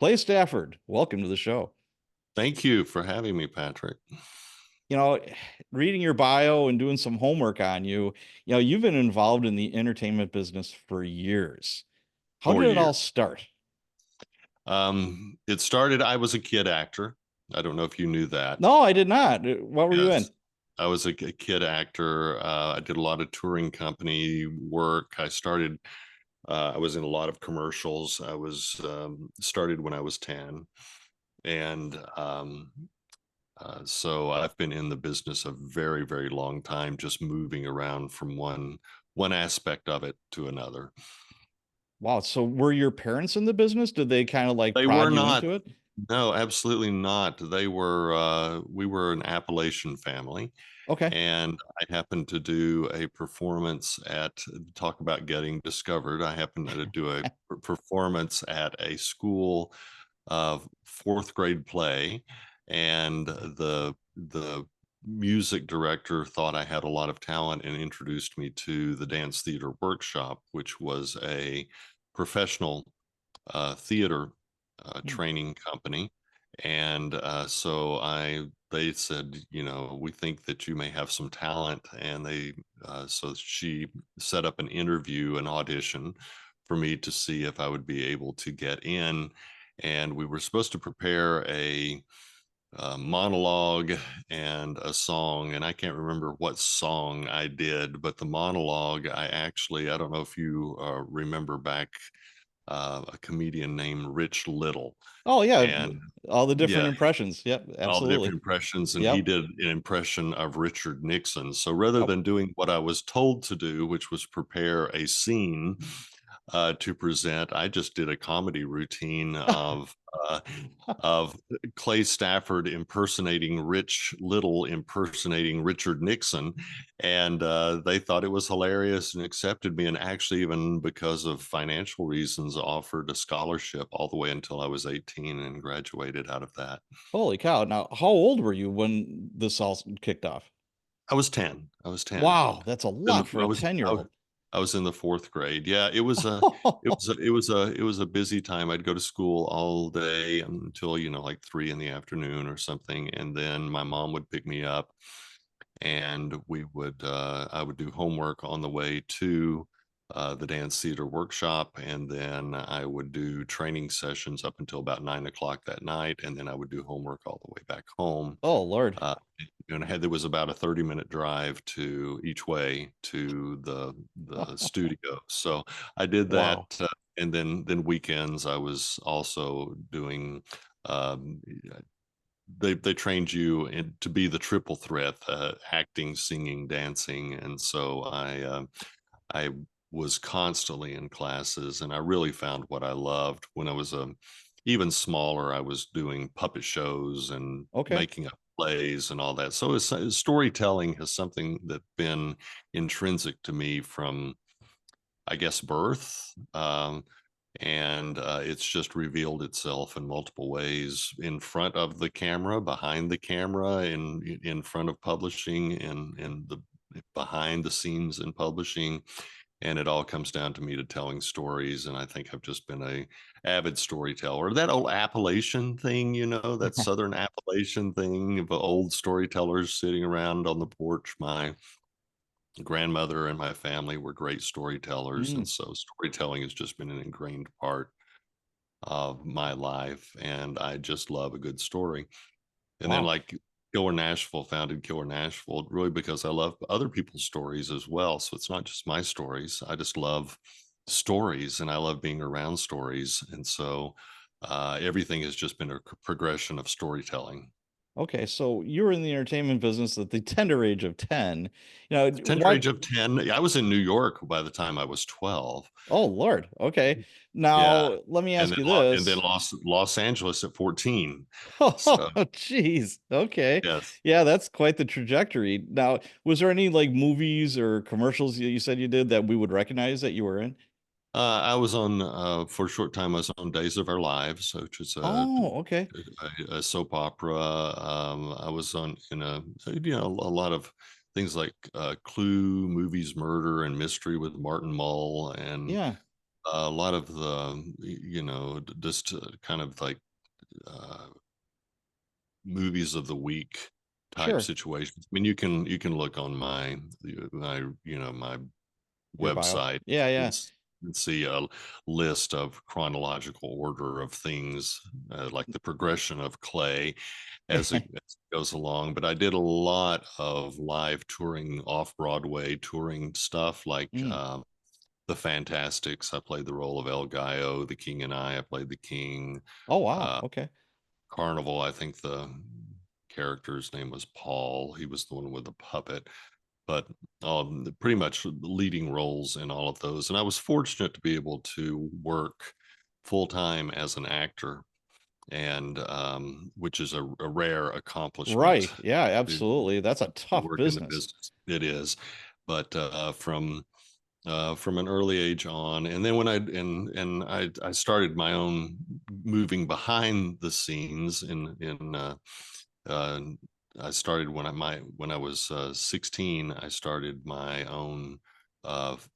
Clay Stafford, welcome to the show. Thank you for having me, Patrick. You know, reading your bio and doing some homework on you, you've been involved in the entertainment business for years. How For did it all years. start? It started, I was a kid actor. I don't know if you knew that. No, I did not. What were you in? Yes. I was a kid actor. I did a lot of touring company work. I was in a lot of commercials. I was started when I was 10. And so I've been in the business a very, very long time, just moving around from one aspect of it to another. Wow. So were your parents in the business? Did they kind of like They were prod you not. into it? No, absolutely not. We were an Appalachian family, Okay. and I happened to do a performance talk about getting discovered. I happened to do a performance at a school fourth grade play, and the music director thought I had a lot of talent and introduced me to the dance theater workshop, which was a professional theater Hmm. training company. And they said, we think that you may have some talent. And so she set up an interview, an audition for me to see if I would be able to get in. And we were supposed to prepare a monologue and a song, and I can't remember what song I did, but the monologue, I don't know if you remember back a comedian named Rich Little, Oh yeah. and All the different yeah, impressions. Yep, all the absolutely. different impressions, and he Yep. did an impression of Richard Nixon. So rather Oh. than doing what I was told to do, which was prepare a scene to present, I just did a comedy routine of Clay Stafford impersonating Rich Little impersonating Richard Nixon, and they thought it was hilarious and accepted me. And actually, even because of financial reasons, offered a scholarship all the way until I was 18 and graduated out of that. Holy cow. Now, how old were you when this all kicked off? I was 10. I was 10. Wow, that's a In lot the, for a 10-year-old. I was in the fourth grade. Yeah, it was a busy time. I'd go to school all day until, like 3 in the afternoon or something. And then my mom would pick me up, and I would do homework on the way to the dance theater workshop. And then I would do training sessions up until about 9 o'clock that night. And then I would do homework all the way back home. Oh, Lord. uh, there was about a 30-minute drive to each way to the studio. So I did that, Wow. and then weekends I was also doing. Um, they trained you to be the triple threat: acting, singing, dancing, and so I was constantly in classes, and I really found what I loved. When I was even smaller, I was doing puppet shows and Okay. making up plays and all that. So storytelling has something that's been intrinsic to me from, I guess, birth. And it's just revealed itself in multiple ways: in front of the camera, behind the camera, in front of publishing, and the behind the scenes in publishing. And it all comes down to me to telling stories. And I think I've just been a avid storyteller. That old Appalachian thing, that Southern Appalachian thing of old storytellers sitting around on the porch. My grandmother and my family were great storytellers, Mm, and so storytelling has just been an ingrained part of my life, and I just love a good story. And then, wow. like, founded Killer Nashville really because I love other people's stories as well. So it's not just my stories. I just love stories, and I love being around stories. And so everything has just been a progression of storytelling. Okay, so you were in the entertainment business at the tender age of 10. Tender What? age of 10, I was in New York by the time I was 12. Oh, Lord. Okay. Yeah. Now, let me And ask then you and then this. Los Angeles at 14. Oh, So jeez. Okay. yes. Yeah, that's quite the trajectory. Now, was there any like movies or commercials you said you did that we would recognize that you were in? I was on for a short time. I was on Days of Our Lives, which is Oh, okay. a soap opera. I was on in a lot of things like Clue, Movies, Murder and Mystery with Martin Mull, and Yeah. a lot of the, just kind of like uh, movies of the week type Sure. situations. I mean, you can look on my Your bio. website Yeah, yeah. and see a list of chronological order of things, like the progression of Clay as it goes along. But I did a lot of live touring, off Broadway touring stuff, like Mm. the Fantastics. I played the role of El Gallo, the King and I played the King. Oh, wow. Uh, Okay. Carnival, I think the character's name was Paul. He was the one with the puppet, but pretty much leading roles in all of those. And I was fortunate to be able to work full time as an actor, and which is a rare accomplishment Right. Yeah, to, absolutely. That's a to tough work in the business. business. It is, but from an early age on, and then when I started my own moving behind the scenes uh, I started when I was 16. I started my own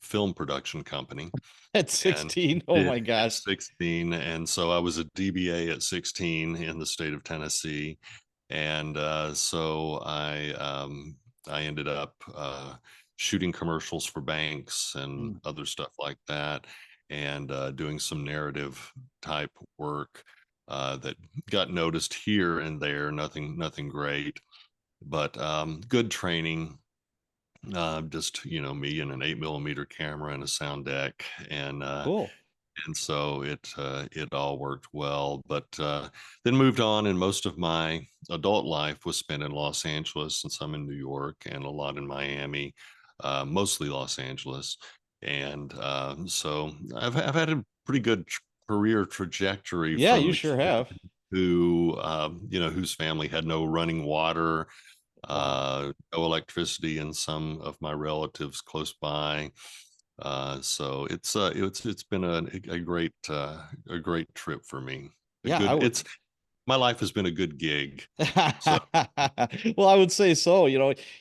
film production company, At and 16. Oh did my at gosh. 16. And so I was a DBA at 16 in the state of Tennessee. And so I ended up shooting commercials for banks and Mm. other stuff like that, and doing some narrative type work that got noticed here and there. Nothing great, but good training. Just me and an 8 millimeter camera and a sound deck, and Cool. so it all worked well. But then moved on, and most of my adult life was spent in Los Angeles, and some in New York, and a lot in Miami, mostly Los Angeles. And so I've had a pretty good career trajectory, Yeah, from you the sure kid have. who whose family had no running water, Wow. no electricity in some of my relatives close by. So it's been a great trip for me. A Yeah, I good would. it's My life has been a good gig. So Well, I would say so.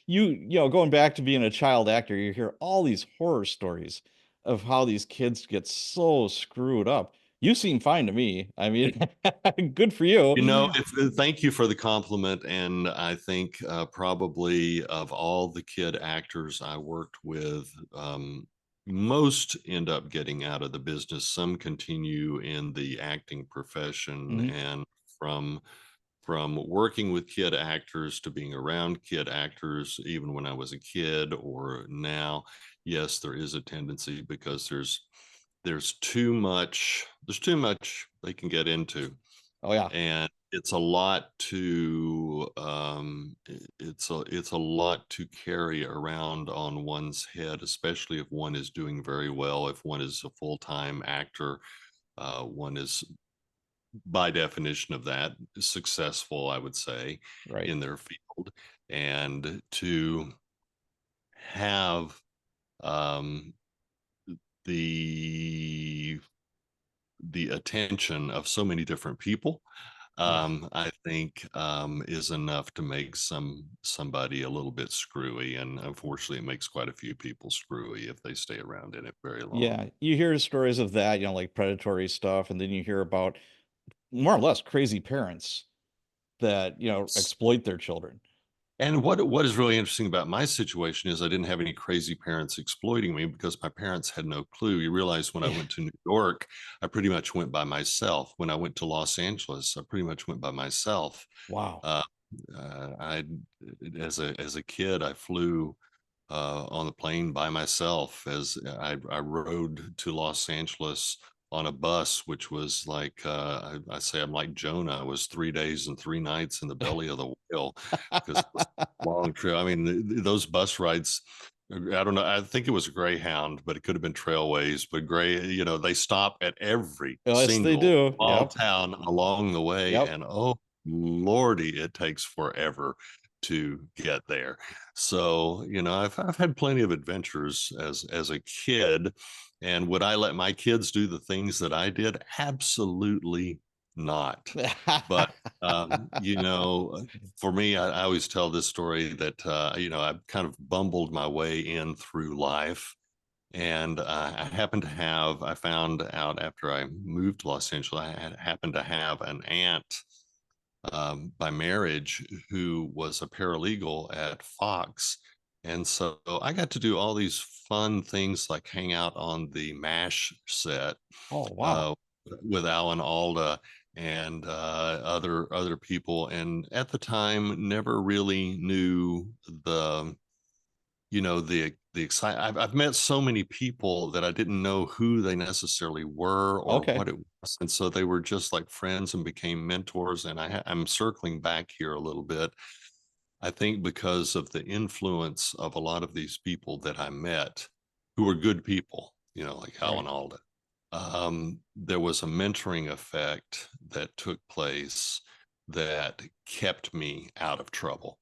Going back to being a child actor, you hear all these horror stories of how these kids get so screwed up. You seem fine to me. I mean, good for you. thank you for the compliment. And I think probably of all the kid actors I worked with, most end up getting out of the business. Some continue in the acting profession, Mhm. and from working with kid actors to being around kid actors, even when I was a kid or now, yes, there is a tendency, because there's too much they can get into, Oh yeah. and it's a lot to it's a lot to carry around on one's head, especially if one is doing very well. If one is a full-time actor, one is, by definition of that, successful, I would say, Right. in their field. And to have um, the attention of so many different people, Yeah. I think, is enough to make somebody a little bit screwy. And unfortunately, it makes quite a few people screwy if they stay around in it very long. Yeah. You hear stories of that, like predatory stuff, and then you hear about more or less crazy parents that, exploit their children. And what is really interesting about my situation is I didn't have any crazy parents exploiting me, because my parents had no clue. You realize, when I Yeah. went to New York, I pretty much went by myself. When I went to Los Angeles, I pretty much went by myself. Wow. Uh, I as a kid, I flew on the plane by myself. As I rode to Los Angeles on a bus, which was like, I say I'm like Jonah. I was 3 days and 3 nights in the belly of the whale, because it was a long trip. I mean, those bus rides. I don't know. I think it was a Greyhound, but it could have been Trailways. But they stop at every Yes, they single do. small Yep. town along the way, Yep. and oh lordy, it takes forever to get there. So, I've had plenty of adventures as a kid. And would I let my kids do the things that I did? Absolutely not. But for me, I always tell this story that I've kind of bumbled my way in through life. And I found out after I moved to Los Angeles, happened to have an aunt by marriage who was a paralegal at Fox. And so I got to do all these fun things like hang out on the MASH set Oh, wow. uh, with Alan Alda and other people. And at the time, never really knew the excitement. I've met so many people that I didn't know who they necessarily were or Okay. what it was, and so they were just like friends and became mentors. And I'm circling back here a little bit. I think because of the influence of a lot of these people that I met, who were good people, like Alan Right. Alda, there was a mentoring effect that took place that kept me out of trouble.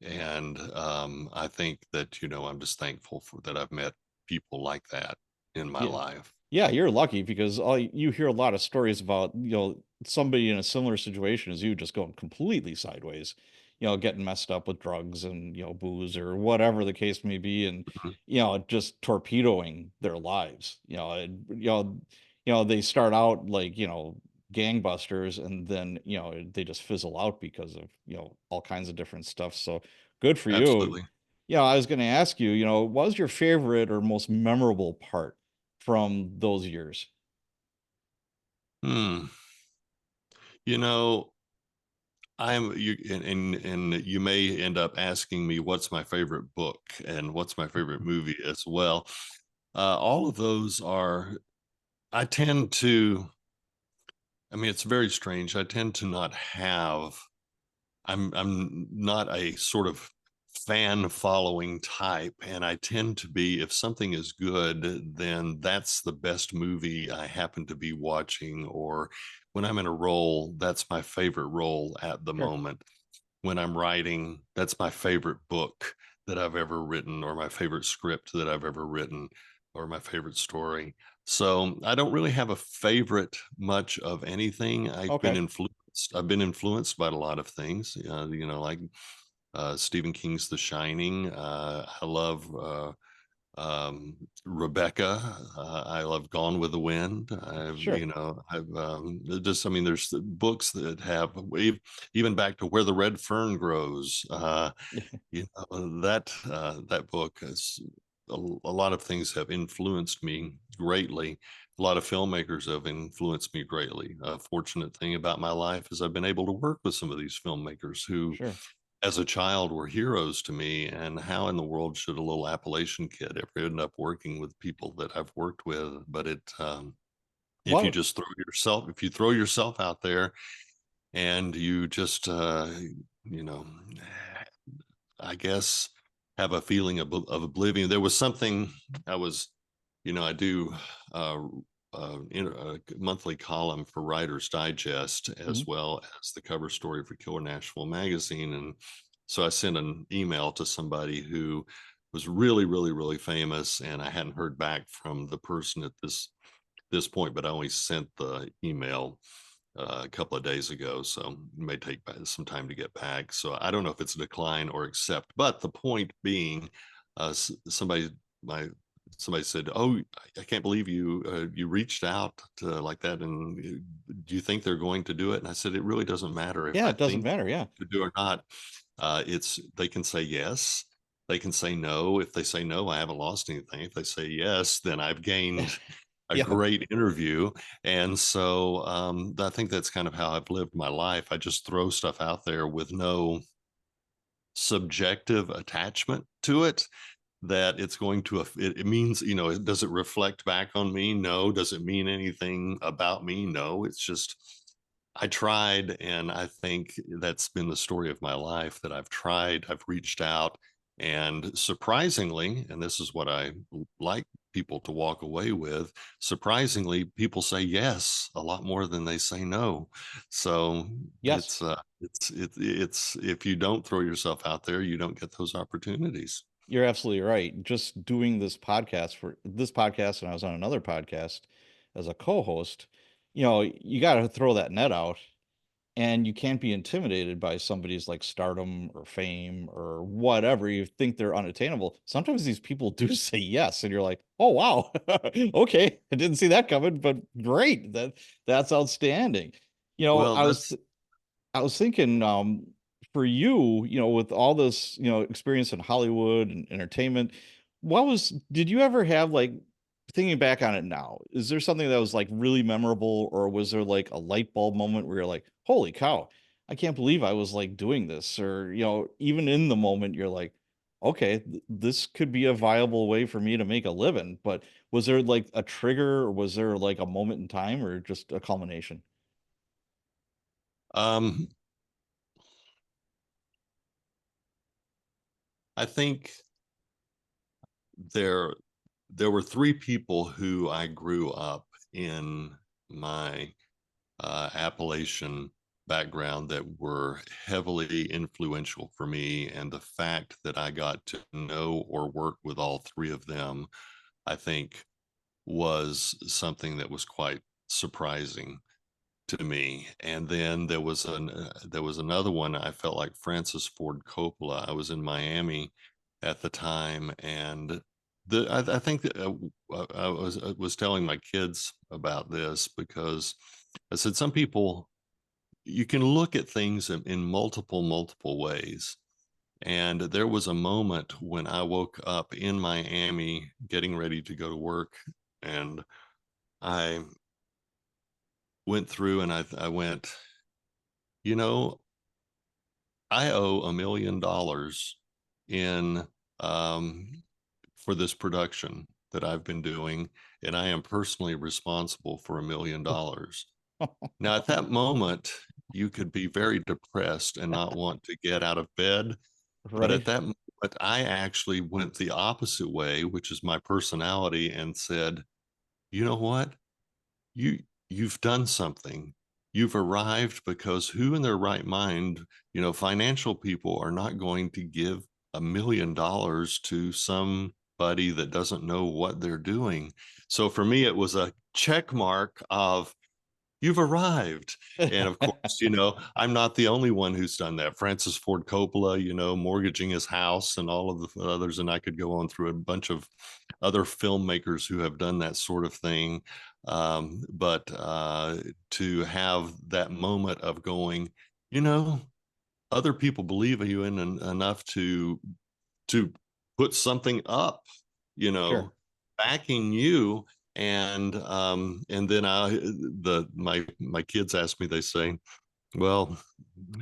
And I think that, I'm just thankful for that I've met people like that in my Yeah. life. Yeah, you're lucky because you hear a lot of stories about, somebody in a similar situation as you just going completely sideways, getting messed up with drugs and, booze or whatever the case may be, and, Mhm. just torpedoing their lives. They start out like, gangbusters, and then, they just fizzle out because of, all kinds of different stuff. So good for you. Absolutely. Yeah, I was going to ask you, what was your favorite or most memorable part from those years? Hmm. You know, and you may end up asking me what's my favorite book and what's my favorite movie as well. All of those are, I tend to, I mean, it's very strange. I tend to not have I'm not a sort of fan following type, and I tend to be, if something is good, then that's the best movie I happen to be watching, or when I'm in a role, that's my favorite role at the Sure. moment. When I'm writing, that's my favorite book that I've ever written, or my favorite script that I've ever written, or my favorite story. So I don't really have a favorite much of anything. Okay. I've been influenced by a lot of things, like Stephen King's The Shining. I love Rebecca. I love Gone with the Wind. Sure. I mean, there's the books that have even back to Where the Red Fern Grows. That book has a lot of things have influenced me greatly. A lot of filmmakers have influenced me greatly. A fortunate thing about my life is I've been able to work with some of these filmmakers who, Sure. as a child, were heroes to me. And how in the world should a little Appalachian kid ever end up working with people that I've worked with? But if you Well, just if you throw yourself out there and you just, you know, I guess, have a feeling of oblivion. There was something I was, I do uh, a monthly column for Writer's Digest mhm, as well as the cover story for Killer Nashville magazine. And so I sent an email to somebody who was really, really, really famous, and I hadn't heard back from the person at this point, but I only sent the email a couple of days ago, so it may take some time to get back. So I don't know if it's a decline or accept. But the point being, my somebody said, "Oh, I can't believe you reached out to like that, and do you think they're going to do it?" And I said, "It really doesn't matter if yeah, I it doesn't think matter. Yeah. to do or not. It's they can say yes." They can say no. If they say no, I haven't lost anything. If they say yes, then I've gained a Yeah. great interview. And so I think that's kind of how I've lived my life. I just throw stuff out there with no subjective attachment to it, that it's going to, it means, does it reflect back on me? No. Does it mean anything about me? No. It's just, I tried, and I think that's been the story of my life, that I've tried, I've reached out, and surprisingly, and this is what I like people to walk away with, surprisingly, people say yes a lot more than they say no. So Yes, it's if you don't throw yourself out there, you don't get those opportunities. you're absolutely right. Just doing this podcast, and I was on another podcast as a co-host, you got to throw that net out. and you can't be intimidated by somebody's like stardom or fame or whatever. You think they're unattainable. Sometimes these people do say yes, and you're like, oh wow, okay, I didn't see that coming, but great, that's outstanding. You know, Well, that's I was thinking, for you, with all this, experience in Hollywood and entertainment, did you ever have like, thinking back on it now, is there something that was like really memorable, or was there like a light bulb moment where you're like, holy cow, I can't believe I was like doing this? Or, even in the moment, you're like, okay, this could be a viable way for me to make a living. But was there like a trigger, or was there like a moment in time, or just a culmination? um I think there there were three people who I grew up in my Appalachian background that were heavily influential for me. And the fact that I got to know or work with all three of them, I think, was something that was quite surprising to me. And then there was another one. I felt like Francis Ford Coppola. I was in Miami at the time, and I think that I was telling my kids about this because I said some people, you can look at things in multiple ways. And there was a moment when I woke up in Miami getting ready to go to work, and I went through and I went, you know, I owe $1 million in for this production that I've been doing, and I am personally responsible for $1 million. Now, at that moment, you could be very depressed and not want to get out of bed. But at Right. that moment, I actually went the opposite way, which is my personality, and said, you know what? you you've done something. You've arrived, because who in their right mind, financial people are not going to give $1 million to somebody that doesn't know what they're doing. So for me, it was a check mark of you've arrived. And of course, I'm not the only one who's done that. Francis Ford Coppola, mortgaging his house, and all of the others. And I could go on through a bunch of other filmmakers who have done that sort of thing. But to have that moment of going, you know, other people believe in you enough to put something up, you Sure. know, backing you. And then my kids ask me, they say, well,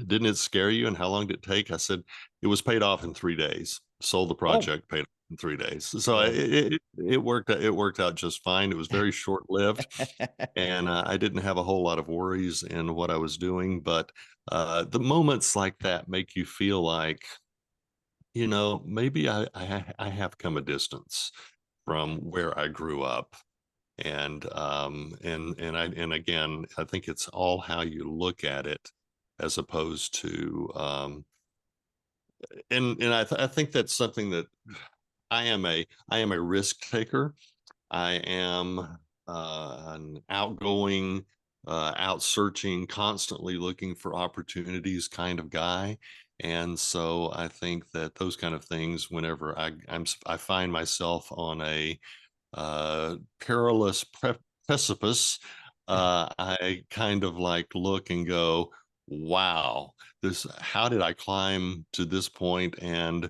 didn't it scare you? And how long did it take? I said, it was paid off in 3 days. Sold the Oh, project, paid off in 3 days. So well, it worked. It worked out just fine. It was very short lived, and I didn't have a whole lot of worries in what I was doing. But the moments like that make you feel like, maybe I have come a distance from where I grew up. And again, I think it's all how you look at it, as opposed to and I think that's something that I am a risk taker. I am an outgoing, out searching, constantly looking for opportunities kind of guy. And so I think that those kind of things, whenever I find myself on a perilous precipice, I kind of like look and go, wow, how did I climb to this point? And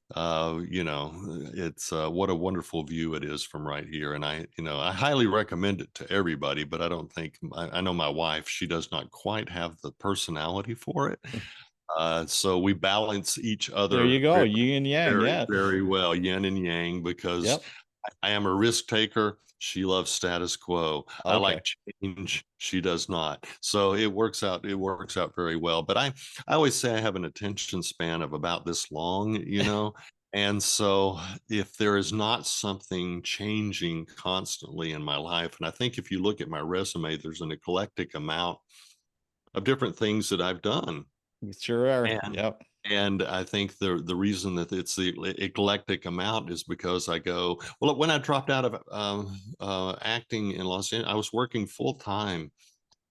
it's what a wonderful view it is from right here. And I highly recommend it to everybody, but I don't think, I know my wife, she does not quite have the personality for it. So we balance each there you other go. very, Yin and yang. very, Yeah. very well, yin and yang, because Yep. I am a risk taker. She loves status quo. I Okay. like change. She does not. So it works out. It works out very well. But I always say I have an attention span of about this long. And so if there is not something changing constantly in my life, and I think if you look at my resume, there's an eclectic amount of different things that I've done. Sure are. And Yep. and I think the reason that it's the eclectic amount is because I go, well, when I dropped out of acting in Los Angeles, I was working full time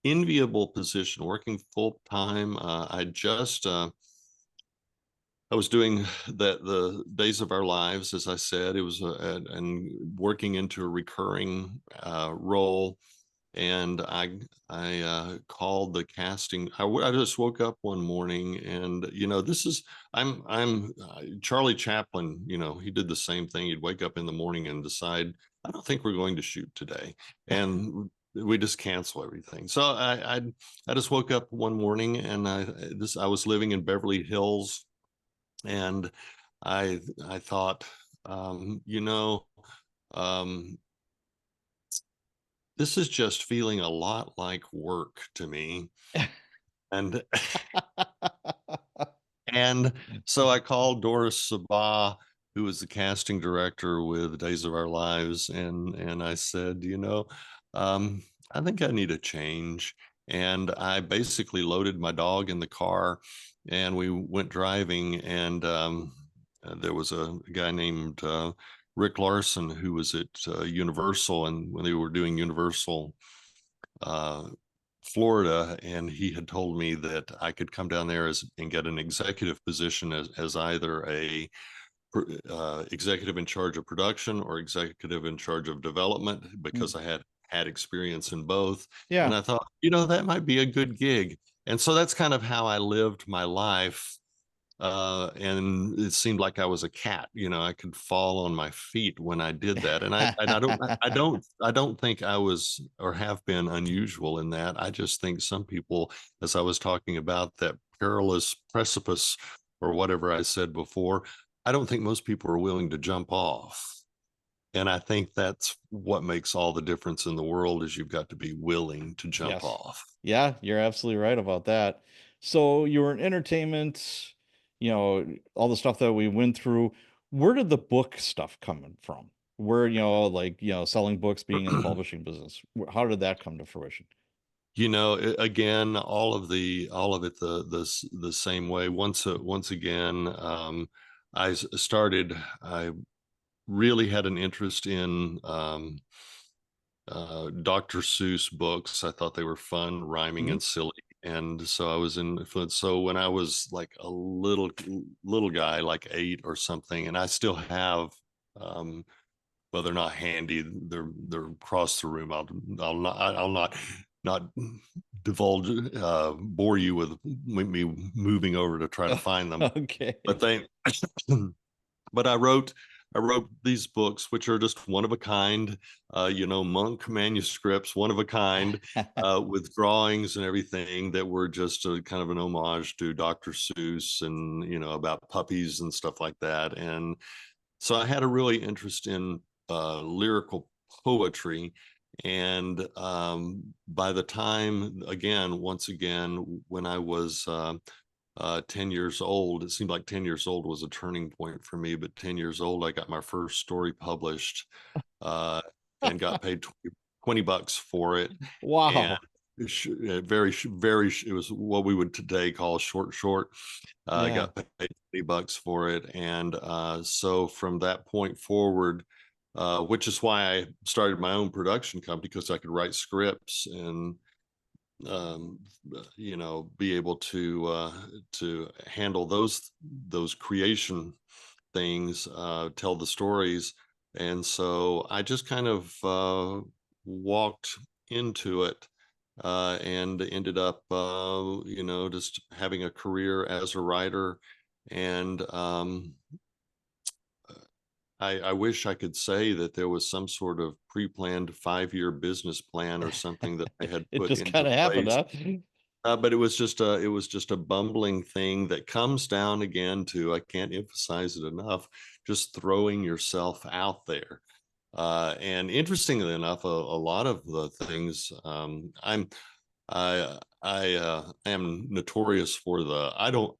enviable position, working full time. I was doing the Days of Our Lives, as I said. It was and working into a recurring role, and I called the casting. I just woke up one morning, and this is I'm Charlie Chaplin. He did the same thing. He'd wake up in the morning and decide, I don't think we're going to shoot today, and we just cancel everything. So I just woke up one morning, and I was living in Beverly Hills, and I thought, um, you know, um, this is just feeling a lot like work to me. And and so I called Doris Sabah, who was the casting director with Days of Our Lives, and I said, I think I need a change. And I basically loaded my dog in the car, and we went driving. And there was a guy named Rick Larson who was at Universal, and when they were doing Universal uh, Florida, and he had told me that I could come down there and get an executive position as either a executive in charge of production or executive in charge of development, because I had experience in both. And Yeah. I thought, that might be a good gig. And so that's kind of how I lived my life, and it seemed like I was a cat. I could fall on my feet when I did that, and I don't think I was or have been unusual in that. I just think some people, as I was talking about that perilous precipice or whatever I said before, I don't think most people are willing to jump off. And I think that's what makes all the difference in the world, is you've got to be willing to jump Yes. off. Yeah, you're absolutely right about that. So you were in entertainment, all the stuff that we went through. Where did the book stuff coming from? Where, like, selling books, being in the publishing business. How did that come to fruition? Again, all of it the same way. Once again, I really had an interest in Dr. Seuss books. I thought they were fun, rhyming, Mhm. and silly. And so I was influenced. So when I was like a little guy, like 8 or something, and I still have, well, they're not handy. They're across the room. I'll not divulge, bore you with me moving over to try to find them. But Okay. they, but I wrote these books, which are just one of a kind, monk manuscripts, one of a kind, with drawings and everything, that were just a kind of an homage to Dr. Seuss, and about puppies and stuff like that. And so I had a really interest in lyrical poetry. And by the time, once again, when I was 10 years old, it seemed like 10 years old was a turning point for me. But 10 years old, I got my first story published, uh, and got paid $20 for it. And Wow. it was what we would today call short. I Yeah. got paid $20 for it. And so from that point forward, which is why I started my own production company, because I could write scripts and um, be able to handle those creation things, tell the stories. And so I just kind of walked into it, and ended up, just having a career as a writer. And I wish I could say that there was some sort of pre-planned 5-year business plan or something that I had It put just into kind of happened, place. huh? But it was just a bumbling thing that comes down again to, I can't emphasize it enough, just throwing yourself out there. And interestingly enough, a lot of the things, I am notorious for the I don't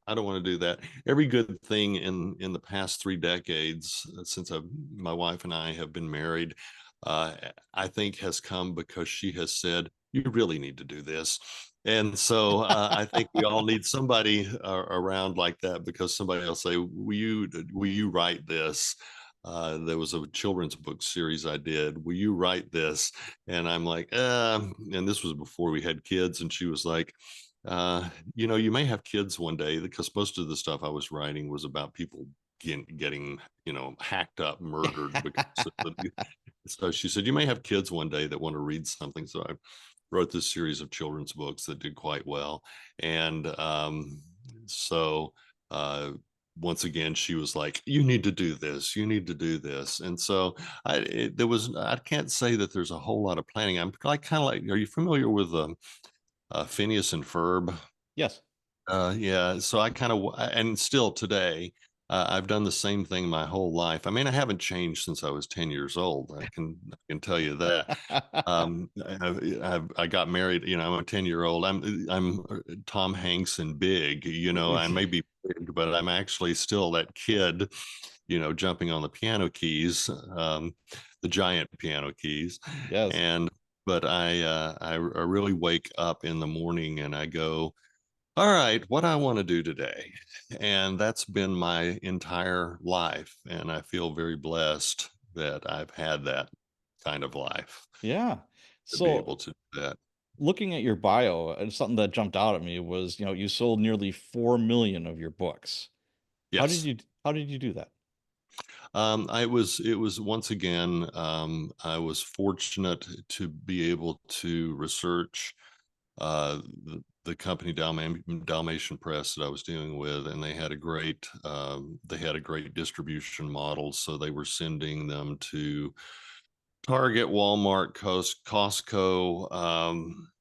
want to do that. Every good thing in the past 3 decades, since my wife and I have been married, uh, I think has come because she has said, you really need to do this. And so I think we all need somebody around like that, because somebody else say, will you write this? there was a children's book series I did. Will you write this? And I'm like, and this was before we had kids. And she was like, you may have kids one day, because most of the stuff I was writing was about people getting, hacked up, murdered because of the, so she said, you may have kids one day that want to read something. So I wrote this series of children's books that did quite well. And so uh, once again, she was like, you need to do this, you need to do this. And so I can't say that there's a whole lot of planning. I'm like, kind of like, are you familiar with Phineas and Ferb? Yes. Yeah, so I kind of, and still today, I've done the same thing my whole life. I mean, I haven't changed since I was 10 years old. I can tell you that. I got married. I'm a 10-year-old. I'm Tom Hanks and big. I may be big, but I'm actually still that kid. Jumping on the piano keys, the giant piano keys, Yes. and but I really wake up in the morning and I go, all right, what I want to do today. And that's been my entire life. And I feel very blessed that I've had that kind of life, Yeah. to be So able to do that. looking at your bio, and something that jumped out at me was, you sold nearly 4 million of your books. Yes. How did you do that? It was once again, I was fortunate to be able to research the company Dalmatian Press that I was dealing with, and they had a great distribution model. So they were sending them to Target, Walmart, Costco, um,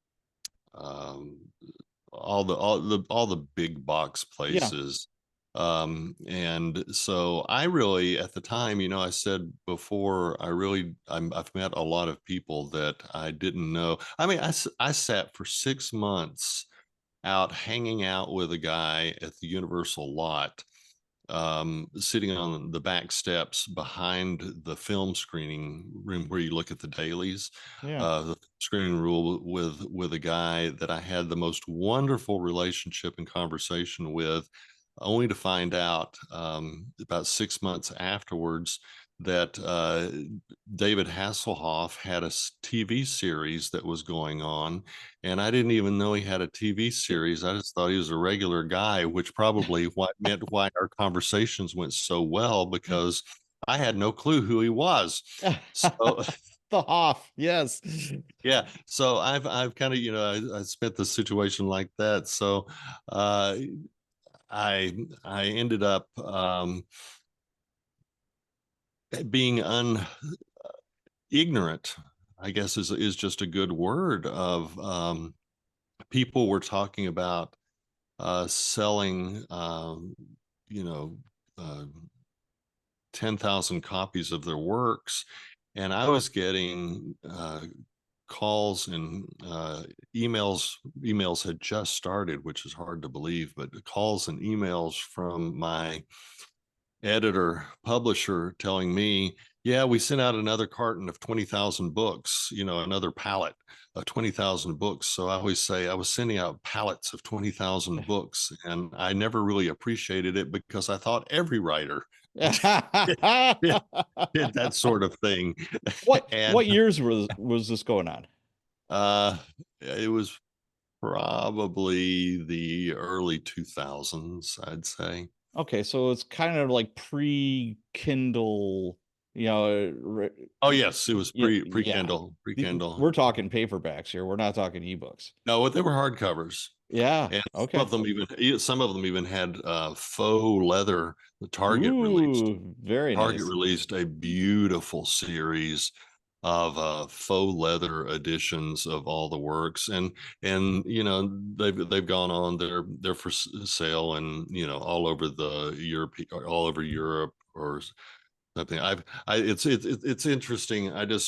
all the big box Yeah. places. And so I really, at the time, I said before, I've met a lot of people that I didn't know. I mean, I sat for 6 months out hanging out with a guy at the Universal lot, sitting on the back steps behind the film screening room where you look at the dailies, Yeah. the screening rule, with a guy that I had the most wonderful relationship and conversation with, only to find out about 6 months afterwards that David Hasselhoff had a TV series that was going on, and I didn't even know he had a TV series. I just thought he was a regular guy, which probably what meant why our conversations went so well, because I had no clue who he was. So The Hoff, yes. yeah, so I've kind of, I spent the situation like that. So uh, I ended up being ignorant, I guess is just a good word, of people were talking about selling, you know, uh, 10,000 copies of their works. And I was getting calls and emails. Emails had just started, which is hard to believe, but calls and emails from my editor publisher telling me, yeah, we sent out another carton of 20,000 books, another pallet of 20,000 books. So I always say I was sending out pallets of 20,000 books, and I never really appreciated it because I thought every writer did, did that sort of thing. And What years was this going on? uh, it was probably the early 2000s, I'd say. Okay, so it's kind of like pre-Kindle, you know, Oh yes, it was yeah, pre pre yeah. Kindle, pre Kindle. We're talking paperbacks here. We're not talking ebooks. No, they were hardcovers, Yeah. and Okay. some of them even had faux leather. The Target released Ooh, very Target nice. released a beautiful series of faux leather editions of all the works, and they've gone on. They're for sale, and all over Europe or something. It's interesting. I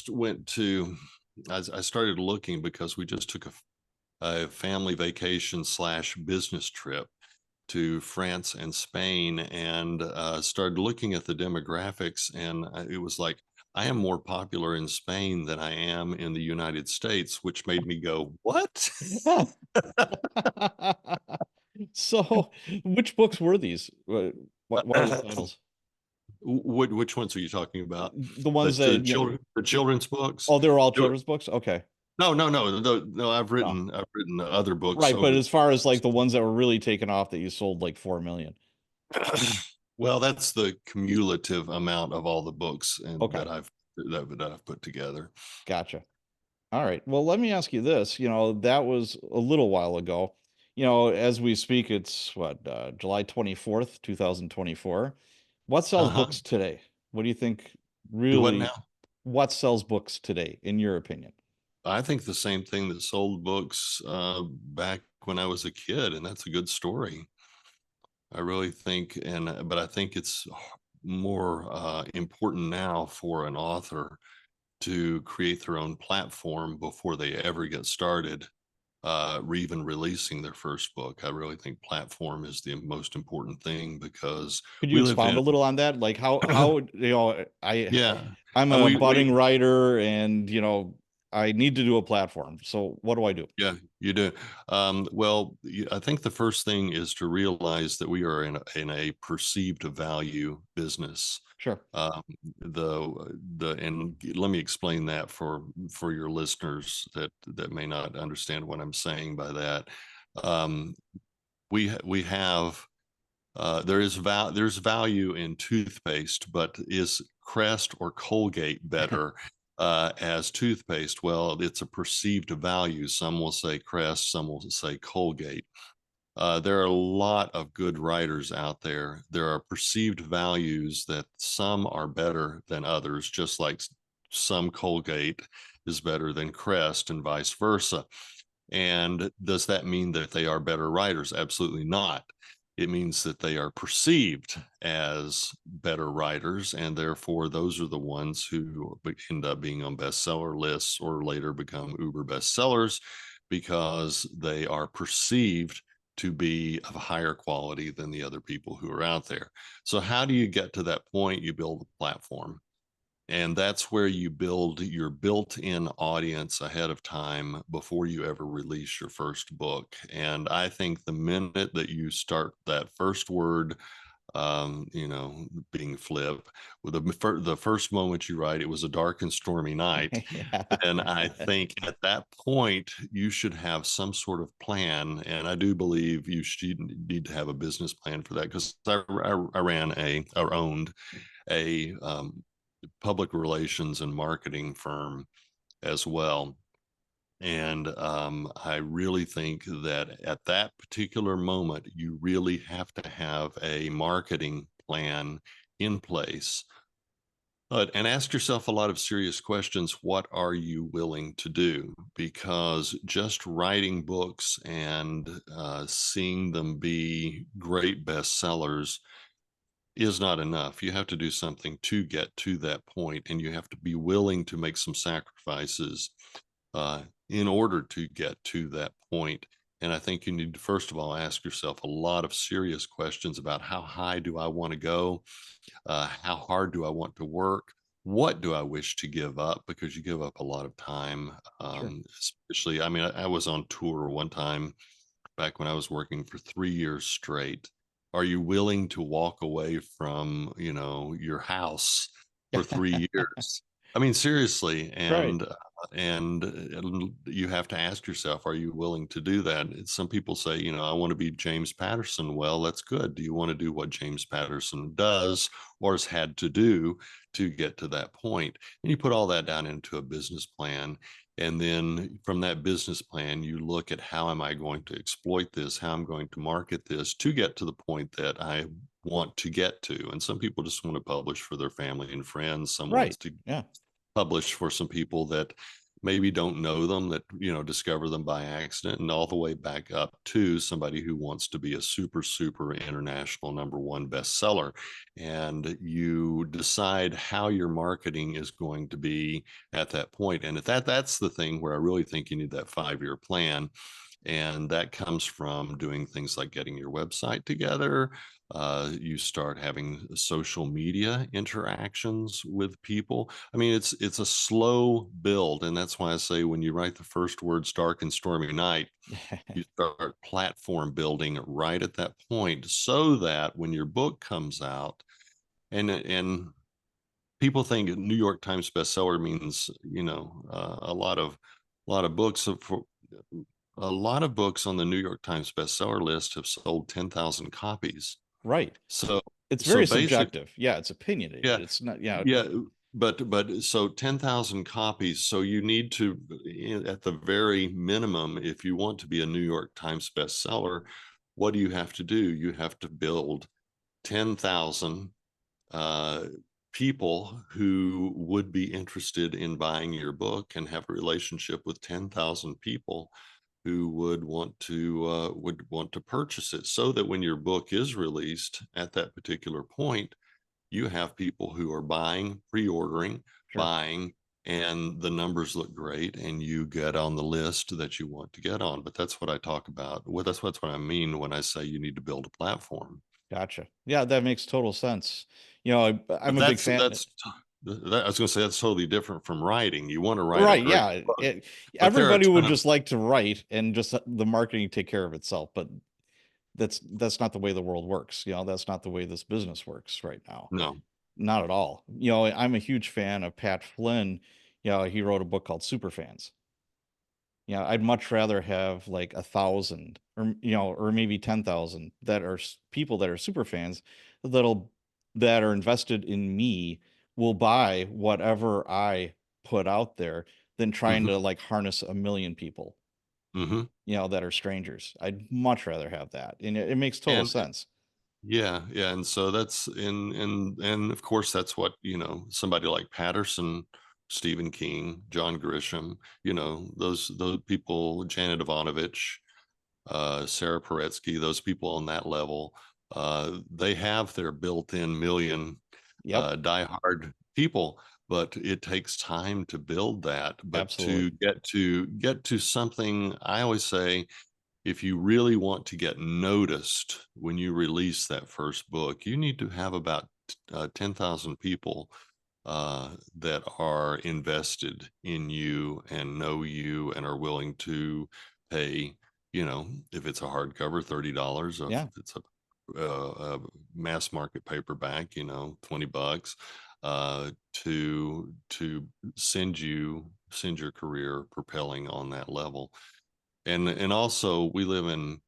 started looking because we just took a family vacation slash business trip to France and Spain, and started looking at the demographics, and it was like, I am more popular in Spain than I am in the United States, which made me go, what? So, which books were these? What are the titles? Which ones are you talking about? The ones that, you know, The children's books? oh, they're all There- children's books? Okay. No, no, no, no, no. No. I've written other books Right, but over as far as like the ones that were really taken off that you sold like 4 million. well, that's the cumulative amount of all the books and Okay. that I've put together. Gotcha. All right. Well, let me ask you this. You know, that was a little while ago. You know, as we speak, it's what, July 24th, 2024. What sells Uh-huh. books today? What do you think Do what really, now? what sells books today, in your opinion? I think the same thing that sold books back when I was a kid, and that's a good story. I really think, but I think it's more important now for an author to create their own platform before they ever get started, even releasing their first book. I really think platform is the most important thing because Could you we live expound in, a little on that? Like how, you know, yeah, I'm a budding we, writer and, you know, I need to do a platform. So what do I do? yeah, you do. Well, I think the first thing is to realize that we are in a perceived value business. Sure. Um, and let me explain that for your listeners that may not understand what I'm saying by that. Um, we have there's value in toothpaste, but is Crest or Colgate better as toothpaste? Well, it's a perceived value. Some will say Crest, some will say Colgate. There are a lot of good writers out there. There are perceived values that some are better than others, just like some Colgate is better than Crest and vice versa. And does that mean that they are better writers? Absolutely not. It means that they are perceived as better writers, and therefore those are the ones who end up being on bestseller lists or later become uber bestsellers because they are perceived to be of higher quality than the other people who are out there. So how do you get to that point? You build a platform. And that's where you build your built-in audience ahead of time before you ever release your first book. And I think the minute that you start that first word, being flip, with the first moment you write, it was a dark and stormy night. Yeah. And I think at that point, you should have some sort of plan. And I do believe you should need to have a business plan for that because I ran or owned a public relations and marketing firm as well. And I really think that at that particular moment, you really have to have a marketing plan in place. And ask yourself a lot of serious questions. What are you willing to do? Because just writing books and seeing them be great bestsellers is not enough. You have to do something to get to that point, and you have to be willing to make some sacrifices in order to get to that point. And I think you need to, first of all, ask yourself a lot of serious questions about how high do I want to go? How hard do I want to work? What do I wish to give up? Because you give up a lot of time, Sure. especially, I mean, I was on tour one time back when I was working for 3 years straight. Are you willing to walk away from, your house for 3 years? I mean, seriously, Right. and you have to ask yourself, are you willing to do that? Some people say, I want to be James Patterson. Well, that's good. Do you want to do what James Patterson does or has had to do to get to that point? And you put all that down into a business plan. And then from that business plan, you look at how am I going to exploit this? How I'm going to market this to get to the point that I want to get to. And some people just want to publish for their family and friends. Some wants Right. to Yeah. publish for some people that maybe don't know them, that discover them by accident, and all the way back up to somebody who wants to be a super international #1 bestseller. And you decide how your marketing is going to be at that point. And that's the thing where I really think you need that 5-year plan. And that comes from doing things like getting your website together. You start having social media interactions with people. I mean, it's a slow build, and that's why I say when you write the first words, "dark and stormy night," you start platform building right at that point, so that when your book comes out, and people think New York Times bestseller means, a lot of books for a lot of books on the New York Times bestseller list have sold 10,000 copies. Right. So It's so very basic subjective. Yeah, it's opinionated. yeah, It's not, yeah, yeah, but so 10,000 copies. So you need to, at the very minimum, if you want to be a New York Times bestseller, what do you have to do? You have to build 10,000 uh, people who would be interested in buying your book, and have a relationship with 10,000 people who would want to purchase it, so that when your book is released at that particular point, you have people who are buying, pre-ordering, sure. buying, and the numbers look great, and you get on the list that you want to get on. But that's what I talk about. Well, that's what I mean when I say you need to build a platform. Gotcha. Yeah, that makes total sense. I'm But a big fan. I was going to say that's totally different from writing. You want to write a Right, great yeah. book, but there are a Everybody would ton of just like to write and just the marketing take care of itself, but that's not the way the world works. That's not the way this business works right now. no. Not at all. I'm a huge fan of Pat Flynn. He wrote a book called Superfans. I'd much rather have like 1,000 or maybe 10,000 that are people that are super fans that are invested in me, will buy whatever I put out there, than trying Hmm. to like harness a million people, Hmm. that are strangers. I'd much rather have that. And it makes total And sense. yeah, yeah, and so that's and of course that's what, somebody like Patterson, Stephen King, John Grisham, those people, Janet Ivanovich, Sarah Paretsky, those people on that level, they have their built-in million Yep, diehard people, but it takes time to build that. But absolutely. to get to something, I always say, if you really want to get noticed when you release that first book, you need to have about 10,000 people that are invested in you and know you and are willing to pay, if it's a hardcover, $30, if Yeah, it's a mass market paperback, $20, to send your career propelling on that level. And also, we live in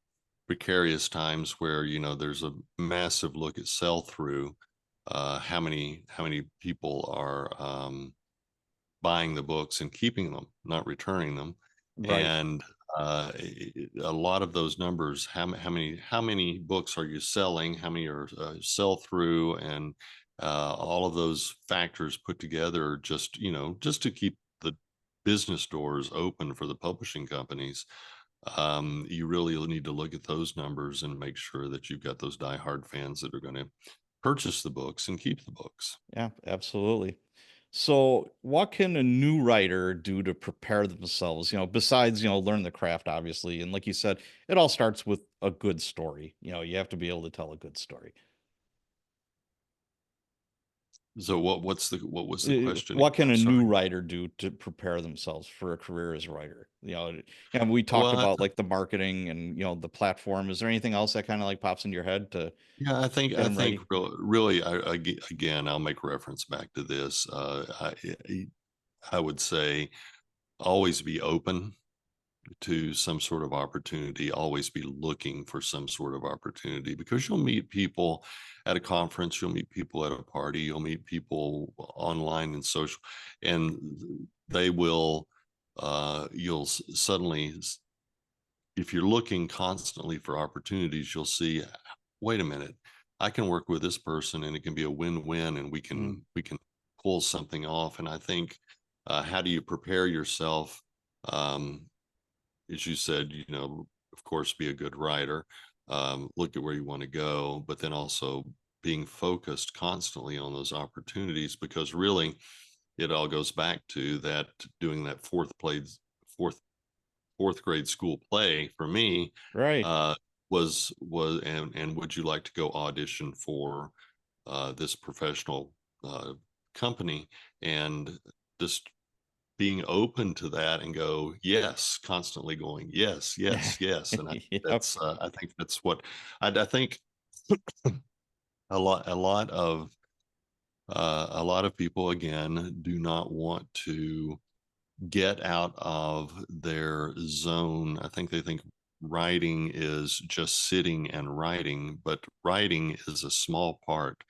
precarious times where, there's a massive look at sell through. How many people are buying the books and keeping them, not returning them, right. and a lot of those numbers, how many books are you selling, how many are sell through, and all of those factors put together, just to keep the business doors open for the publishing companies. You really need to look at those numbers and make sure that you've got those diehard fans that are going to purchase the books and keep the books. Yeah, absolutely. So, what can a new writer do to prepare themselves, besides, learn the craft, obviously? And like you said, it all starts with a good story. You have to be able to tell a good story. So what was the question What again? can I'm a sorry. new writer do to prepare themselves for a career as a writer? And we talked Well, about like the marketing and, the platform. Is there anything else that kind of like pops into your head to yeah, get I them think ready? really, again, I'll make reference back to this. I would say always be open to some sort of opportunity, always be looking for some sort of opportunity, because you'll meet people at a conference, you'll meet people at a party, you'll meet people online and social, and they will, suddenly, if you're looking constantly for opportunities, you'll see, wait a minute, I can work with this person and it can be a win-win, and Mm, we can pull something off. And I think, how do you prepare yourself? Um, as you said, of course, be a good writer, look at where you want to go, but then also being focused constantly on those opportunities, because really it all goes back to that, doing that fourth fourth grade school play for me, right. uh, was and would you like to go audition for this professional company, and just being open to that and go yes, constantly going yes, yes, yes. And Yep. I think that's what I think a lot of A lot of people, again, do not want to get out of their zone. I think they think writing is just sitting and writing, but writing is a small part.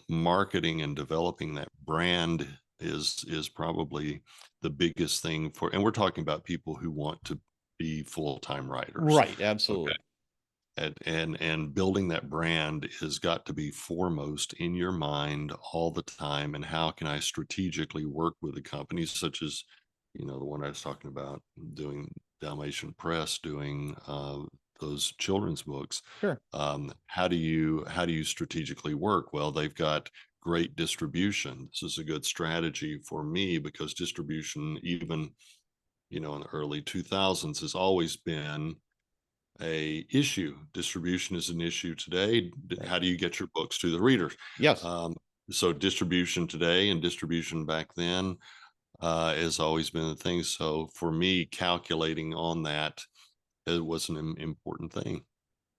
Marketing and developing that brand is probably the biggest thing for, and we're talking about people who want to be full-time writers. Right, Okay. absolutely. And building that brand has got to be foremost in your mind all the time. And how can I strategically work with the companies such as, the one I was talking about, doing Dalmatian Press, doing those children's books. Sure. How do you strategically work? Well, they've got great distribution. This is a good strategy for me because distribution, even in the early 2000s, has always been a issue. Distribution is an issue today. Right. How do you get your books to the readers? Yes. Um, so distribution today and distribution back then has always been the thing. So for me, calculating on that, it was an important thing.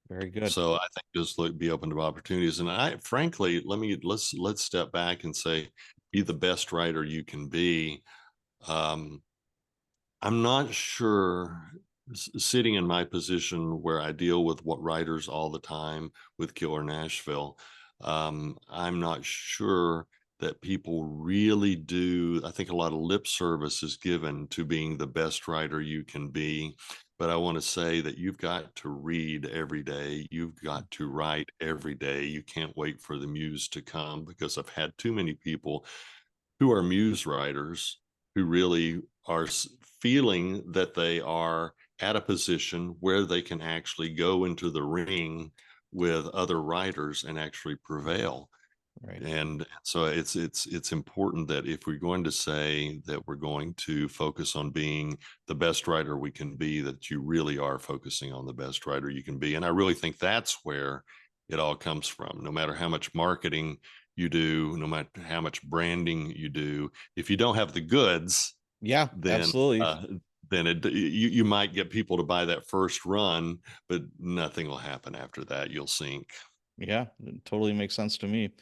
Very good. So I think just be open to opportunities. And I, frankly, let's step back and say, be the best writer you can be. Um, I'm not sure, sitting in my position where I deal with what writers all the time with Killer Nashville. I'm not sure that people really do. I think a lot of lip service is given to being the best writer you can be. But I want to say that you've got to read every day. You've got to write every day. You can't wait for the muse to come, because I've had too many people who are muse writers who really are feeling that they are at a position where they can actually go into the ring with other writers and actually prevail. Right. And so it's important that if we're going to say that we're going to focus on being the best writer we can be, that you really are focusing on the best writer you can be. And I really think that's where it all comes from. No matter how much marketing you do, no matter how much branding you do, if you don't have the goods, Yeah, then absolutely. you might get people to buy that first run, but nothing will happen after that. You'll sink. Yeah, it totally makes sense to me.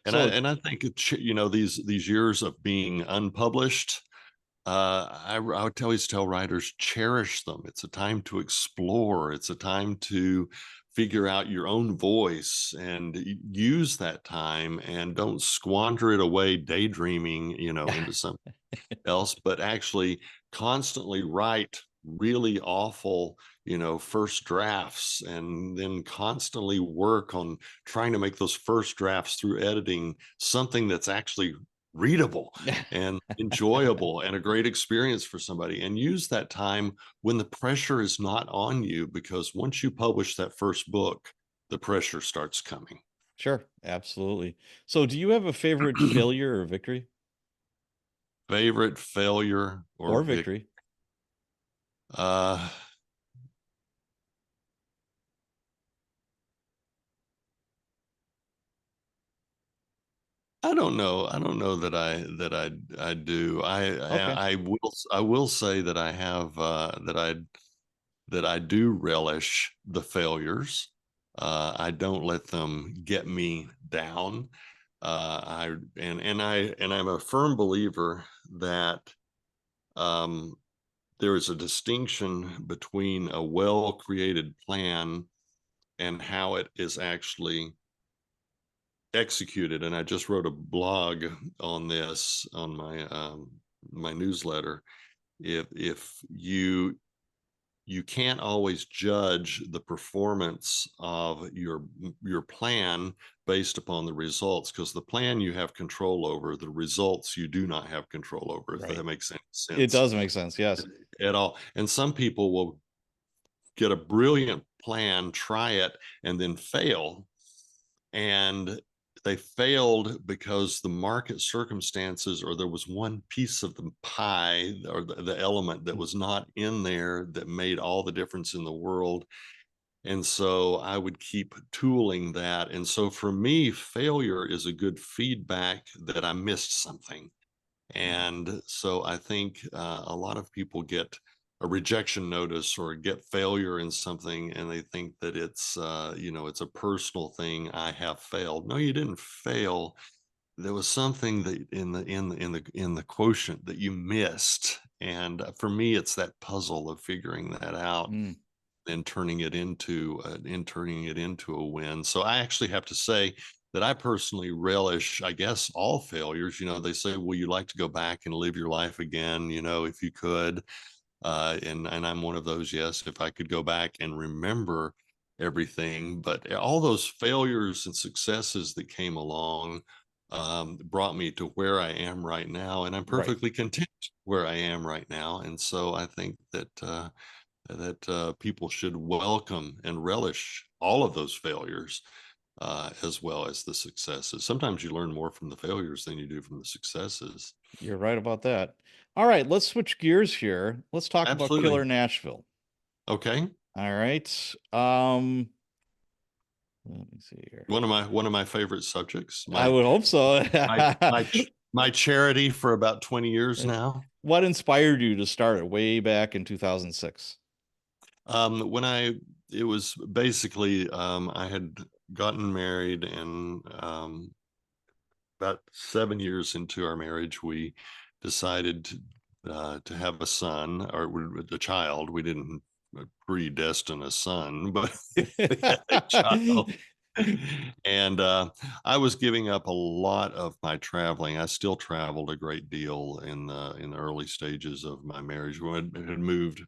And I So, and I think these years of being unpublished, I would always tell writers, cherish them. It's a time to explore. It's a time to figure out your own voice and use that time, and don't squander it away daydreaming, into something else, but actually constantly write really awful, first drafts, and then constantly work on trying to make those first drafts through editing something that's actually readable and enjoyable and a great experience for somebody, and use that time when the pressure is not on you, because once you publish that first book, the pressure starts coming. sure, absolutely. So, do you have a favorite failure or victory? Favorite failure or Or Vic? victory? uh I don't know. I don't know that I do. Okay. I will say that I have that I do relish the failures. I don't let them get me down. I'm a firm believer that um, there is a distinction between a well-created plan and how it is actually executed. And I just wrote a blog on this on my newsletter. If you can't always judge the performance of your plan based upon the results, because the plan you have control over, the results you do not have control over, if that Right. makes any It sense does make sense. Yes. at all. And some people will get a brilliant plan, try it, and then fail. And they failed because the market circumstances, or there was one piece of the pie, or the element that was not in there, that made all the difference in the world. And so I would keep tooling that. And so for me, failure is a good feedback that I missed something. Mm. And so I think a lot of people get a rejection notice or get failure in something, and they think that it's a personal thing. I have failed. No, you didn't fail. there was something that in the quotient that you missed, and for me, it's that puzzle of figuring that out Mm, and turning it into a win. So I actually have to say that I personally relish, I guess, all failures. They say, "Will you like to go back and live your life again? If you could." And I'm one of those. Yes, if I could go back and remember everything, but all those failures and successes that came along brought me to where I am right now, and I'm right. perfectly content where I am right now. And so I think that people should welcome and relish all of those failures as well as the successes. Sometimes you learn more from the failures than you do from the successes. You're right about that. All right, let's switch gears here. Let's talk about Absolutely. Killer Nashville. Okay. All right. Let me see here. One of my favorite subjects. I My would hope so. my charity for about 20 years now. What inspired you to start it way back in 2006? When it was basically, I had gotten married, and about 7 years into our marriage, we decided to have a son, or a child. We didn't predestine a son, but we had a child. And I was giving up a lot of my traveling. I still traveled a great deal in the early stages of my marriage. When I had moved,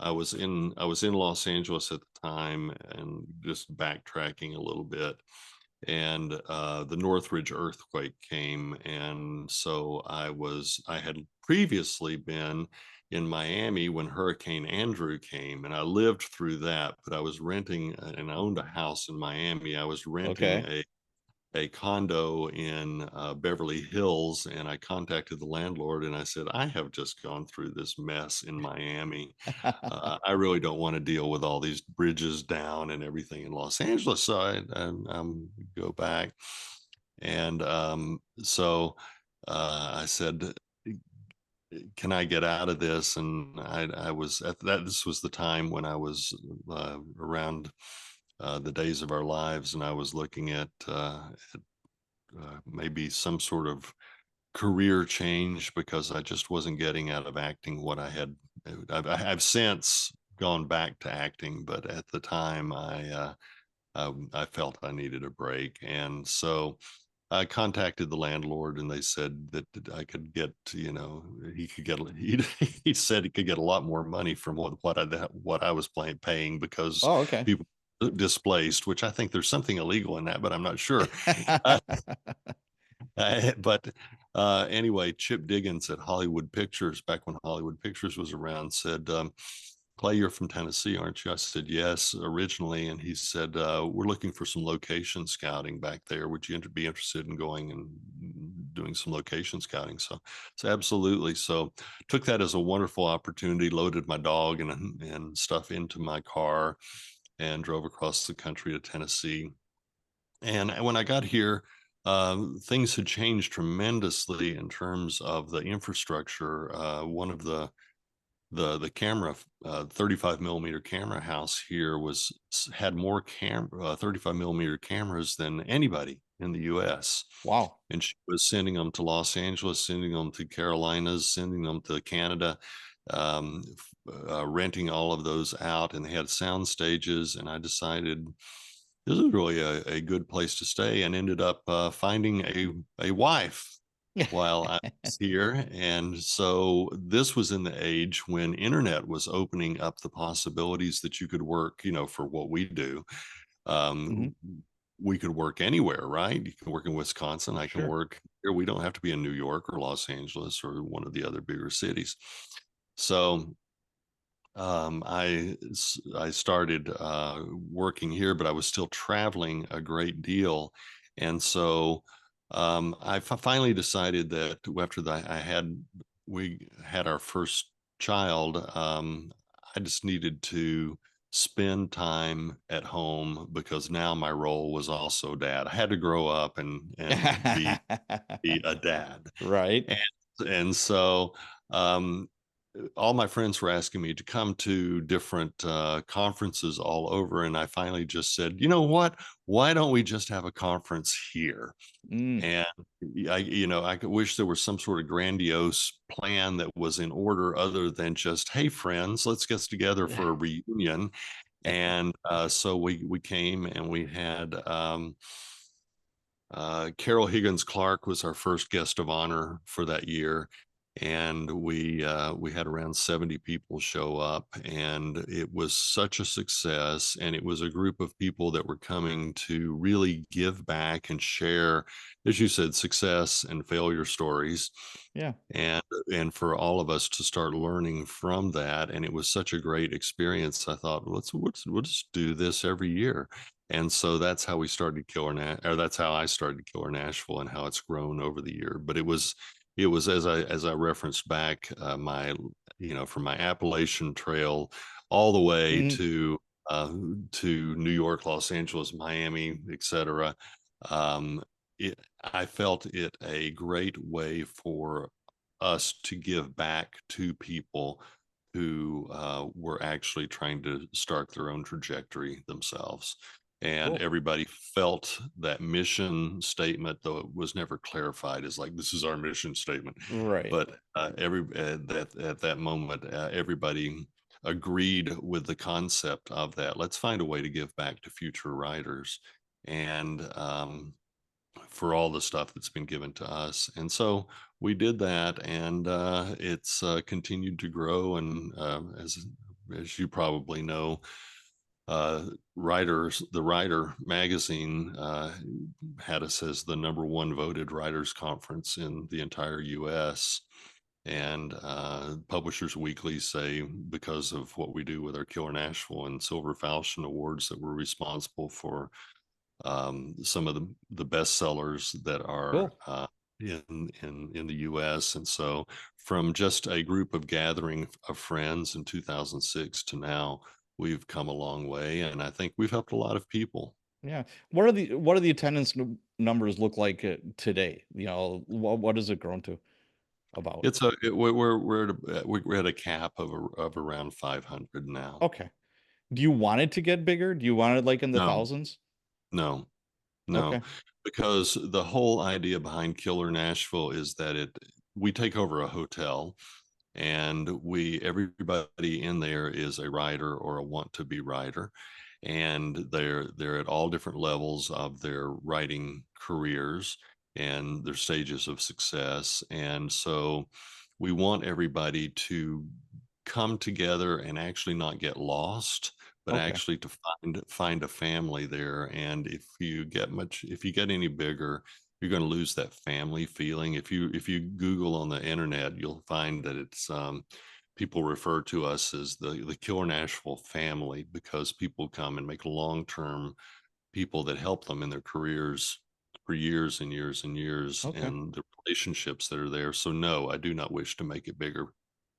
I was in Los Angeles at the time, and just backtracking a little bit, and the Northridge earthquake came, and so I had previously been in Miami when Hurricane Andrew came, and I lived through that. But I was renting, and I owned a house in Miami. I was renting Okay. a condo in Beverly Hills, and I contacted the landlord and I said, "I have just gone through this mess in Miami. I really don't want to deal with all these bridges down and everything in Los Angeles." So I go back, and I said, "Can I get out of this?" And I was at that. This was the time when I was around the days of our lives, and I was looking at maybe some sort of career change, because I just wasn't getting out of acting what I had. I've since gone back to acting, but at the time, I felt I needed a break, and so I contacted the landlord, and they said that I could get, he could get, he said he could get a lot more money from what I was paying, because Oh, okay. people displaced, which I think there's something illegal in that, but I'm not sure. Uh, but anyway, Chip Diggins at Hollywood Pictures, back when Hollywood Pictures was around, said, "Clay, you're from Tennessee, aren't you?" I said, "Yes, originally." And he said, "We're looking for some location scouting back there. Would you be interested in going and doing some location scouting?" So absolutely. So took that as a wonderful opportunity, loaded my dog and stuff into my car, and drove across the country to Tennessee. And when I got here, things had changed tremendously in terms of the infrastructure. One of the camera, 35 millimeter camera house here had more 35 millimeter cameras than anybody in the U.S. Wow. And she was sending them to Los Angeles, sending them to Carolinas, sending them to Canada, renting all of those out, and they had sound stages. And I decided this is really a good place to stay, and ended up finding a wife while I was here. And so this was in the age when internet was opening up the possibilities that you could work, for what we do. Hmm. Um, we could work anywhere, right? You can work in Wisconsin. I can Sure. work here. We don't have to be in New York or Los Angeles or one of the other bigger cities. So I started working here, but I was still traveling a great deal, and so I finally decided that after we had our first child, I just needed to spend time at home, because now my role was also dad. I had to grow up and be a dad, Right. and so. all my friends were asking me to come to different conferences all over, and I finally just said, you know what? Why don't we just have a conference here? Mm, And I could wish there was some sort of grandiose plan that was in order, other than just, hey, friends, let's get together for a reunion. And so we came, and we had Carol Higgins Clark was our first guest of honor for that year, and we had around 70 people show up, and it was such a success. And it was a group of people that were coming to really give back and share, as you said, success and failure stories, yeah. and for all of us to start learning from that. And it was such a great experience. I thought, we'll just do this every year. And so that's how we started or that's how I started Killer Nashville, and how it's grown over the year. But it was as I referenced back, my from my Appalachian Trail all the way Mhm. uh, to New York, Los Angeles, Miami, etc. Um, I felt it a great way for us to give back to people who were actually trying to start their own trajectory themselves. And Cool. everybody felt that mission statement, though it was never clarified as like, this is our mission statement. Right. But that at that moment, everybody agreed with the concept of that. Let's find a way to give back to future writers. And for all the stuff that's been given to us. And so we did that, and it's continued to grow. And as you probably know, the Writer magazine had us as the number one voted writers conference in the entire U.S. And Publishers Weekly say, because of what we do with our Killer Nashville and Silver Falchion Awards, that we're responsible for some of the best sellers that are Cool. in the U.S. And so, from just a group of gathering of friends in 2006 to now, we've come a long way, and I think we've helped a lot of people. Yeah. What are the attendance numbers look like today? What has it grown to about? We're at a cap of around 500 now. Okay. Do you want it to get bigger? Do you want it like in the No, thousands? no, no, Okay. because the whole idea behind Killer Nashville is that we take over a hotel, and we everybody in there is a writer or a want to be writer, and they're at all different levels of their writing careers and their stages of success. And so we want everybody to come together and actually not get lost, but Okay. actually to find a family there. And if you get any bigger, you're going to lose that family feeling. If you Google on the internet, you'll find that it's people refer to us as the Killer Nashville family, because people come and make long-term people that help them in their careers for years and years and years, Okay. and the relationships that are there. So no, I do not wish to make it bigger.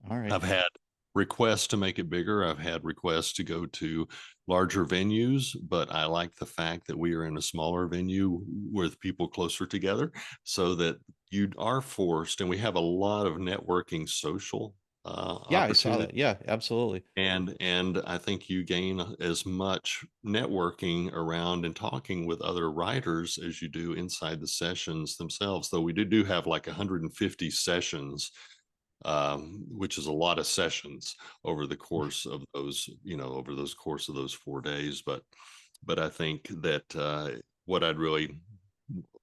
All right. I've had requests to make it bigger. I've had requests to go to larger venues, but I like the fact that we are in a smaller venue with people closer together, so that you are forced, and we have a lot of networking social Yeah, I saw opportunity. that. Yeah, absolutely. And I think you gain as much networking around and talking with other writers as you do inside the sessions themselves. Though we do have like 150 sessions, which is a lot of sessions over the course of those 4 days. But I think that what I'd really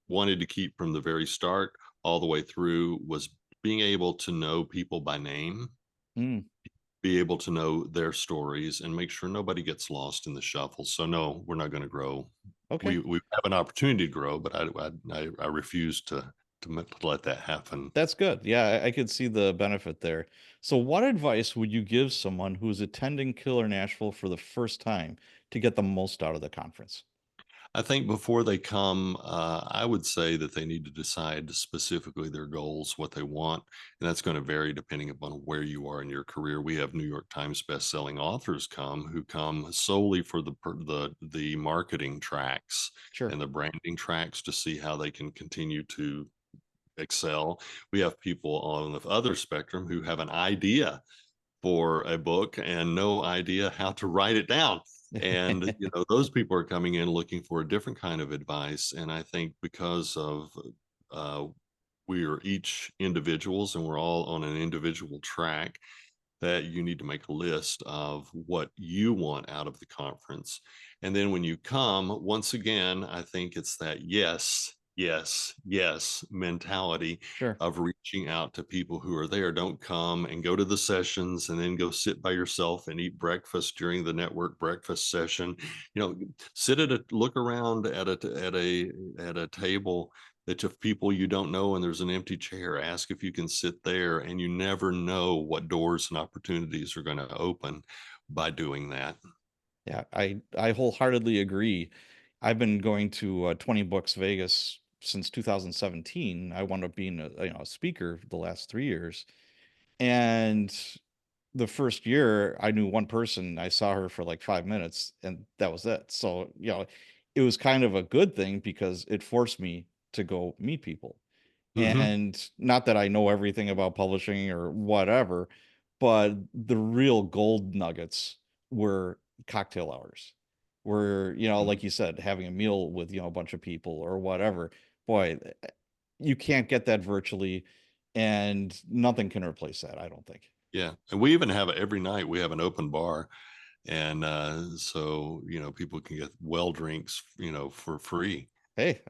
wanted to keep from the very start all the way through was being able to know people by name, Mm, be able to know their stories, and make sure nobody gets lost in the shuffle. So no, we're not going to grow. okay. We have an opportunity to grow, but I refuse to let that happen. That's good. Yeah, I could see the benefit there. So, what advice would you give someone who's attending Killer Nashville for the first time to get the most out of the conference? I think before they come, I would say that they need to decide specifically their goals, what they want, and that's going to vary depending upon where you are in your career. We have New York Times best-selling authors who come solely for the marketing tracks Sure. and the branding tracks, to see how they can continue to excel. We have people on the other spectrum who have an idea for a book and no idea how to write it down. And those people are coming in looking for a different kind of advice. And I think because of uh, we are each individuals and we're all on an individual track, that you need to make a list of what you want out of the conference. And then when you come, once again, I think it's that yes, yes, yes mentality Sure. of reaching out to people who are there. Don't come and go to the sessions and then go sit by yourself and eat breakfast during the network breakfast session. Sit at a look around at a table that of people you don't know and there's an empty chair, ask if you can sit there, and you never know what doors and opportunities are going to open by doing that. Yeah, I wholeheartedly agree. I've been going to 20 Books Vegas since 2017. I wound up being a speaker the last 3 years. And the first year, I knew one person. I saw her for like 5 minutes, and that was it. So, it was kind of a good thing because it forced me to go meet people. Hmm. And not that I know everything about publishing or whatever, but the real gold nuggets were cocktail hours, where, like you said, having a meal with, a bunch of people or whatever. Boy, you can't get that virtually, and nothing can replace that, I don't think. Yeah, and we even have every night we have an open bar, and so people can get well drinks for free. Hey,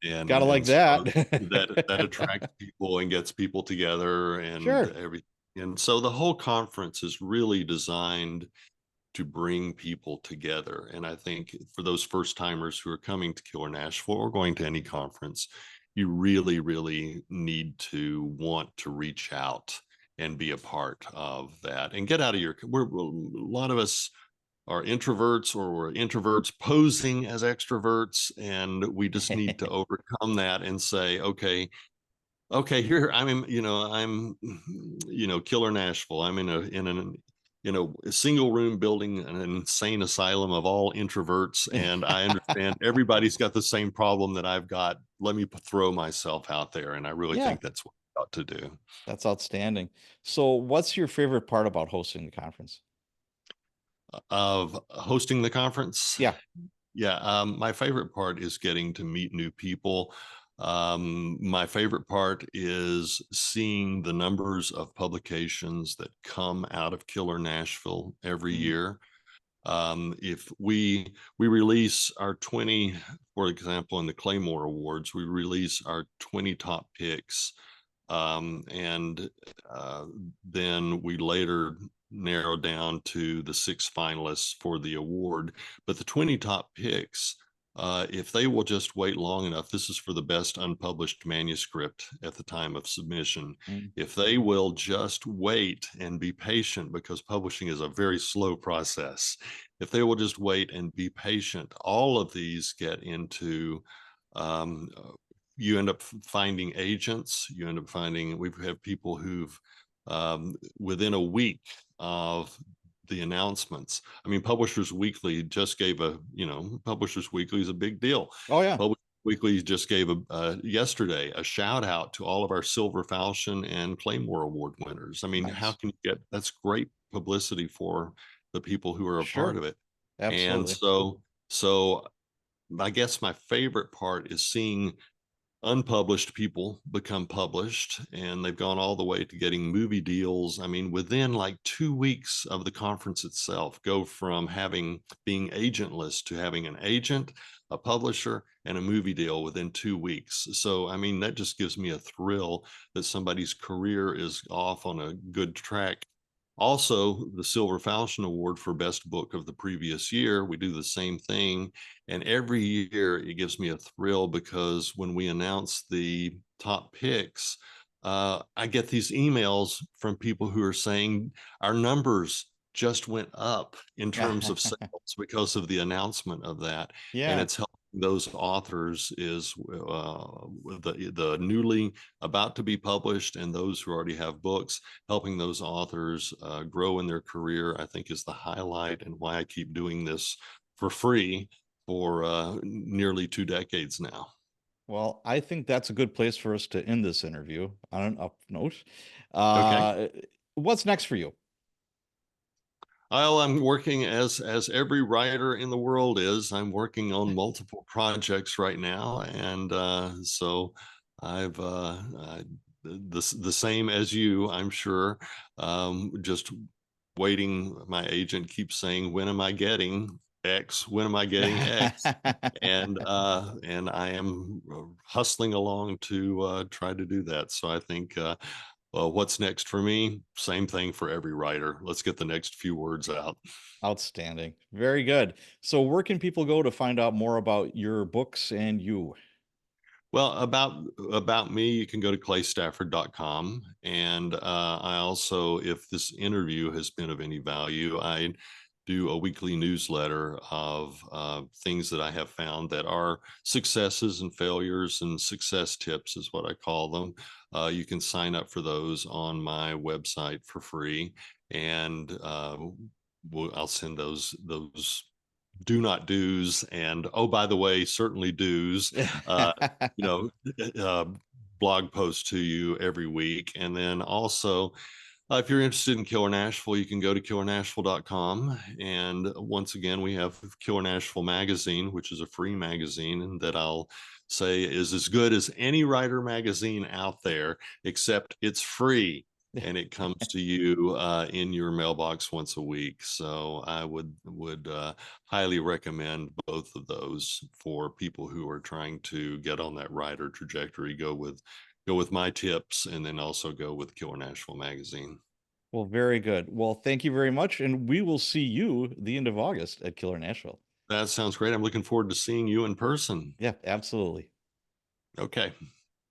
And gotta like and so that that. attracts people and gets people together and Sure. everything. And so the whole conference is really designed to bring people together. And I think for those first timers who are coming to Killer Nashville or going to any conference, you really, really need to want to reach out and be a part of that and get out of a lot of us are introverts or we're introverts posing as extroverts. And we just need to overcome that and say, okay, here I'm Killer Nashville. I'm in a single room building, an insane asylum of all introverts, and I understand everybody's got the same problem that I've got. Let me throw myself out there, and I really Yeah, think that's what we ought to do. that's outstanding. So, what's your favorite part about hosting the conference? Of hosting the conference, Yeah. yeah, my favorite part is getting to meet new people. My favorite part is seeing the numbers of publications that come out of Killer Nashville every Mm, year. If we release our 20, for example, in the Claymore Awards, we release our 20 top picks, and uh, then we later narrow down to the 6 finalists for the award. But the 20 top picks, if they will just wait long enough, this is for the best unpublished manuscript at the time of submission. mm. If they will just wait and be patient, because publishing is a very slow process, if they will just wait and be patient, all of these get into um, you end up finding agents. You end up finding we have people who've within a week of the announcements. I mean, Publishers Weekly just gave Publishers Weekly is a big deal. Oh yeah. Publishers Weekly just gave yesterday a shout out to all of our Silver Falchion and Claymore Award winners. I mean, how Nice. can you get that's great publicity for the people who are a part Sure. of it. And Absolutely. so I guess my favorite part is seeing unpublished people become published, and they've gone all the way to getting movie deals. I mean, within like 2 weeks of the conference itself, go from being agentless to having an agent, a publisher, and a movie deal within 2 weeks. So I mean, that just gives me a thrill that somebody's career is off on a good track. Also, the Silver Falchion Award for Best Book of the previous year, we do the same thing. And every year it gives me a thrill because when we announce the top picks, I get these emails from people who are saying our numbers just went up in terms of sales because of the announcement of that. And Yeah. it's helping those authors is the newly about to be published and those who already have books, helping those authors grow in their career, I think is the highlight and why I keep doing this for free for nearly 2 decades now. Well, I think that's a good place for us to end this interview on an up note. Okay. Uh, what's next for you? Well, I'm working as every writer in the world is. I'm working on multiple projects right now, and so I've the same as you, I'm sure. Just waiting. My agent keeps saying, "When am I getting X? When am I getting X?" And I am hustling along to try to do that. So I think what's next for me? Same thing for every writer. Let's get the next few words out. Outstanding. Very good. So, where can people go to find out more about your books and you? Well, about me, you can go to claystafford.com. And I also, if this interview has been of any value, I do a weekly newsletter of things that I have found that are successes and failures, and success tips is what I call them. You can sign up for those on my website for free, and I'll send those do not do's, and oh, by the way, certainly do's, uh, you know, uh, blog posts to you every week. And then also, if you're interested in Killer Nashville, you can go to killernashville.com. And once again, we have Killer Nashville magazine, which is a free magazine, and that I'll say is as good as any writer magazine out there, except it's free and it comes to you in your mailbox once a week. So I would highly recommend both of those for people who are trying to get on that writer trajectory. Go with my tips, and then also go with Killer Nashville magazine. Well, very good. Well, thank you very much. And we will see you the end of August at Killer Nashville. That sounds great. I'm looking forward to seeing you in person. Yeah, absolutely. Okay.